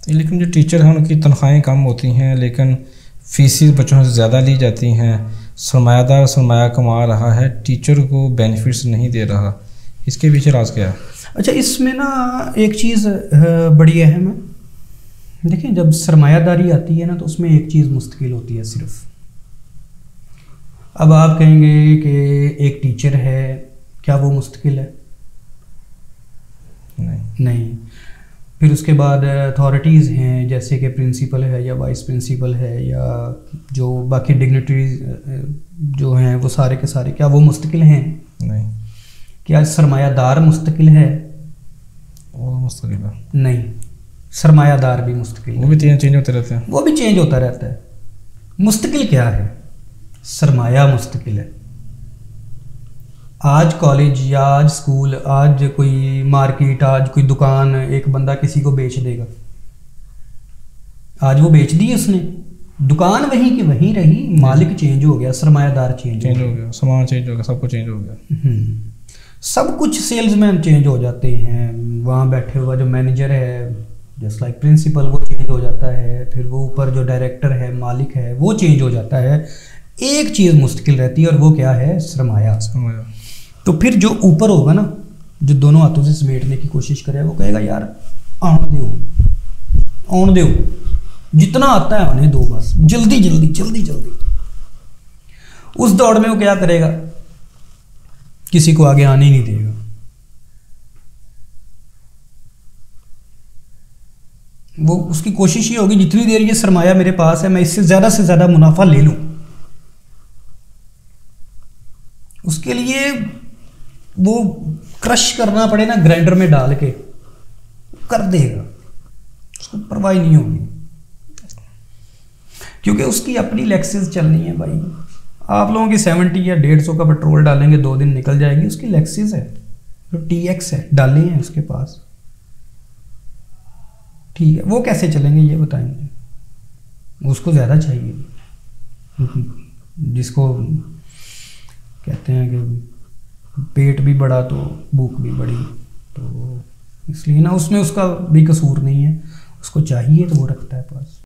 लेकिन जो टीचर हैं उनकी तनख्वाहें कम होती हैं, लेकिन फीसें बच्चों से ज़्यादा ली जाती हैं। सरमायादार सरमाया कमा रहा है, टीचर को बेनिफिट्स नहीं दे रहा, इसके पीछे राज क्या है? अच्छा, इसमें ना एक चीज़ बड़ी अहम है। देखिए, जब सरमायादारी आती है ना तो उसमें एक चीज़ मुश्किल होती है सिर्फ। अब आप कहेंगे कि एक टीचर है, क्या वो मुश्किल है? नहीं। फिर उसके बाद अथॉरिटीज़ हैं, जैसे कि प्रिंसिपल है या वाइस प्रिंसिपल है या जो बाकी डिग्निटरीज जो हैं वो सारे के सारे, क्या वो मुस्तकिल हैं? नहीं। क्या सरमायादार मुस्तकिल है? वो मुस्तकिल है नहीं, सरमायादार भी मुस्तकिल है। वो भी चेंज होते रहते हैं। वो भी चेंज होता रहता है। मुस्तकिल क्या है? सरमाया मुस्तकिल है। आज कॉलेज या आज स्कूल, आज कोई मार्केट, आज कोई दुकान एक बंदा किसी को बेच देगा, आज वो बेच दी उसने, दुकान वहीं की वहीं रही, मालिक चेंज हो गया, सरमायादार चेंज हो गया, सामान चेंज हो गया, सब कुछ चेंज हो गया। सब कुछ, सेल्समैन चेंज हो जाते हैं, वहाँ बैठे हुआ जो मैनेजर है, जस्ट लाइक प्रिंसिपल, वो चेंज हो जाता है, फिर वो ऊपर जो डायरेक्टर है, मालिक है, वो चेंज हो जाता है। एक चीज़ मुश्किल रहती है और वो क्या है? सरमाया। तो फिर जो ऊपर होगा ना, जो दोनों हाथों से समेटने की कोशिश करे, वो कहेगा यार आने दो, जितना आता है आने दो, बस जल्दी जल्दी जल्दी जल्दी। उस दौड़ में वो क्या करेगा? किसी को आगे आने ही नहीं देगा। वो उसकी कोशिश ही होगी जितनी देर ये सरमाया मेरे पास है, मैं इससे से ज़्यादा मुनाफा ले लूं। उसके लिए वो क्रश करना पड़े ना, ग्राइंडर में डाल के कर देगा, उसको परवाह नहीं होगी, क्योंकि उसकी अपनी लेक्सेस चलनी है भाई। आप लोगों की 70 या 150 का पेट्रोल डालेंगे, 2 दिन निकल जाएगी, उसकी लेक्सेस है, जो TX है, डाले हैं उसके पास, ठीक है। वो कैसे चलेंगे ये बताएंगे? उसको ज़्यादा चाहिए, जिसको कहते हैं कि पेट भी बड़ा तो भूख भी बड़ी, तो इसलिए ना उसमें उसका भी कसूर नहीं है, उसको चाहिए तो वो रखता है पास।